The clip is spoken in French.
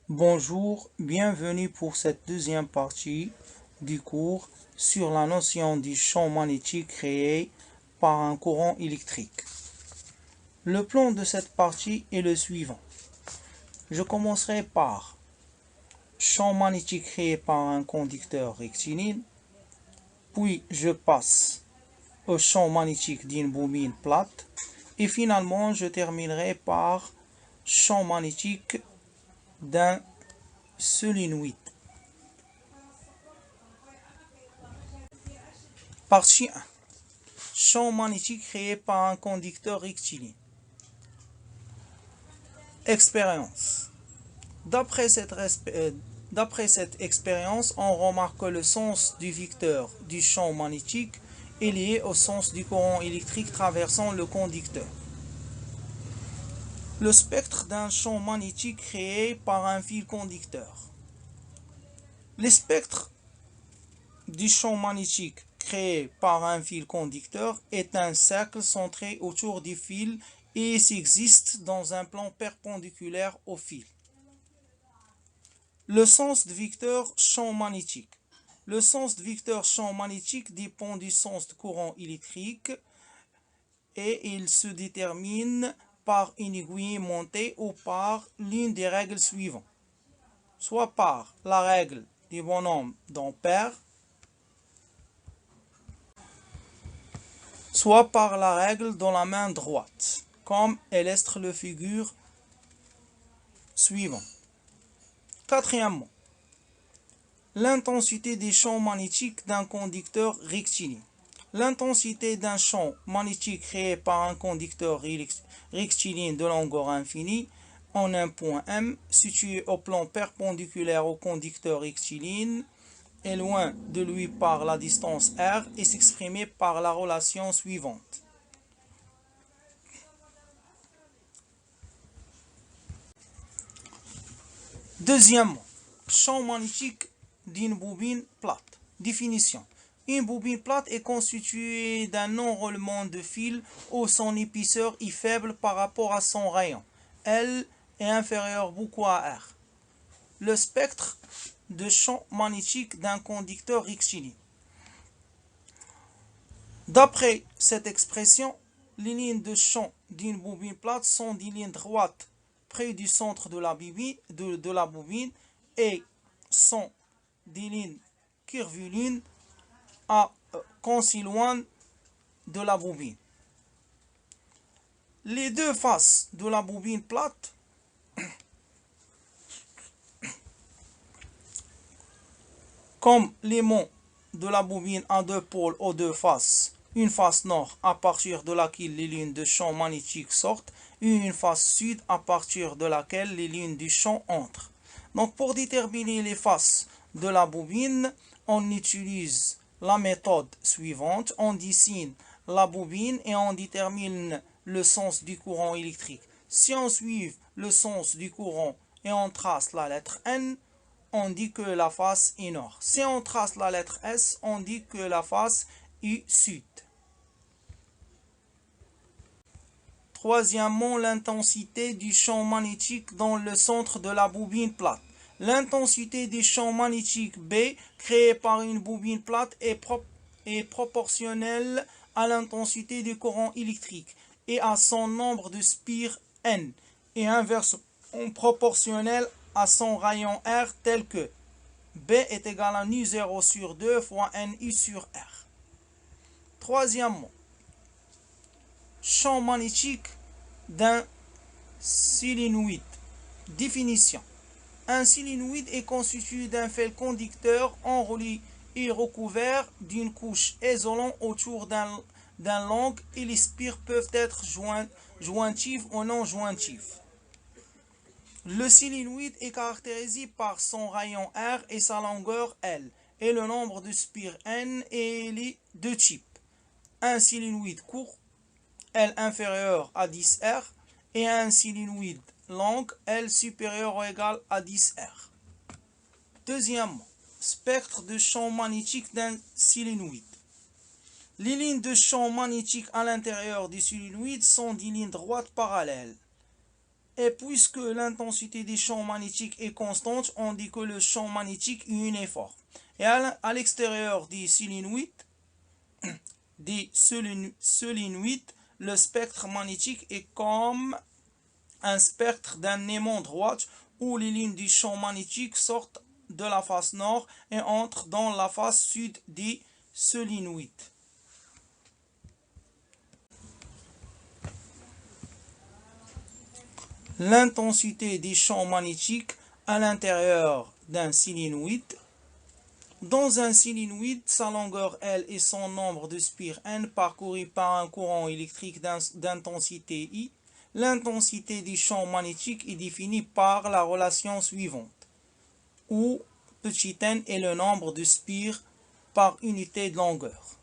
Bonjour, bienvenue pour cette deuxième partie du cours sur la notion du champ magnétique créé par un courant électrique. Le plan de cette partie est le suivant. Je commencerai par champ magnétique créé par un conducteur rectiligne, puis je passe au champ magnétique d'une bobine plate et finalement je terminerai par champ magnétique d'un solénoïde. Partie 1. Champ magnétique créé par un conducteur rectiligne. Expérience. D'après cette expérience, on remarque que le sens du vecteur du champ magnétique est lié au sens du courant électrique traversant le conducteur. Le spectre d'un champ magnétique créé par un fil conducteur. Le spectre du champ magnétique créé par un fil conducteur est un cercle centré autour du fil et s'existe dans un plan perpendiculaire au fil. Le sens de vecteur champ magnétique. Le sens de vecteur champ magnétique dépend du sens de courant électrique et il se détermine par une aiguille montée ou par l'une des règles suivantes. Soit par la règle du bonhomme d'Ampère, soit par la règle dans la main droite, comme illustre le figure suivant. Quatrièmement, l'intensité des champs magnétiques d'un conducteur rectiligne. L'intensité d'un champ magnétique créé par un conducteur rectiligne de longueur infinie en un point M situé au plan perpendiculaire au conducteur rectiligne et loin de lui par la distance r est s'exprimer par la relation suivante. Deuxièmement, champ magnétique d'une bobine plate. Définition. Une bobine plate est constituée d'un enroulement de fil où son épaisseur est faible par rapport à son rayon. L est inférieur beaucoup à R. Le spectre de champ magnétique d'un conducteur rectiligne. D'après cette expression, les lignes de champ d'une bobine plate sont des lignes droites près du centre de la bobine et sont des lignes curvilignes à concilium de la bobine. Les deux faces de la bobine plate comme l'aimant de la bobine à deux pôles aux deux faces, une face nord à partir de laquelle les lignes de champ magnétique sortent et une face sud à partir de laquelle les lignes du champ entrent. Donc pour déterminer les faces de la bobine, on utilise la méthode suivante. On dessine la bobine et on détermine le sens du courant électrique. Si on suit le sens du courant et on trace la lettre N, on dit que la face est nord. Si on trace la lettre S, on dit que la face est sud. Troisièmement, l'intensité du champ magnétique dans le centre de la bobine plate. L'intensité du champ magnétique B créé par une bobine plate est proportionnelle à l'intensité du courant électrique et à son nombre de spires N et inversement proportionnelle à son rayon R tel que B est égal à nu0 sur 2 fois NI sur R. Troisièmement, champ magnétique d'un solénoïde. Définition. Un solénoïde est constitué d'un fil conducteur enroulé et recouvert d'une couche isolante autour d'un langue et les spires peuvent être jointives ou non jointives. Le solénoïde est caractérisé par son rayon R et sa longueur L, et le nombre de spires N et les deux types. Un solénoïde court, L inférieur à 10R, et un solénoïde long, L supérieur ou égal à 10R. Deuxièmement, spectre de champ magnétique d'un solénoïde. Les lignes de champ magnétique à l'intérieur du solénoïde sont des lignes droites parallèles. Et puisque l'intensité des champs magnétiques est constante, on dit que le champ magnétique est uniforme. Et à l'extérieur des solénoïdes, le spectre magnétique est comme un spectre d'un aimant droit où les lignes du champ magnétique sortent de la face nord et entrent dans la face sud des solénoïdes. L'intensité des champs magnétiques à l'intérieur d'un solénoïde. Dans un solénoïde, sa longueur L et son nombre de spires N parcourus par un courant électrique d'intensité I. L'intensité du champ magnétique est définie par la relation suivante, où petit n est le nombre de spires par unité de longueur.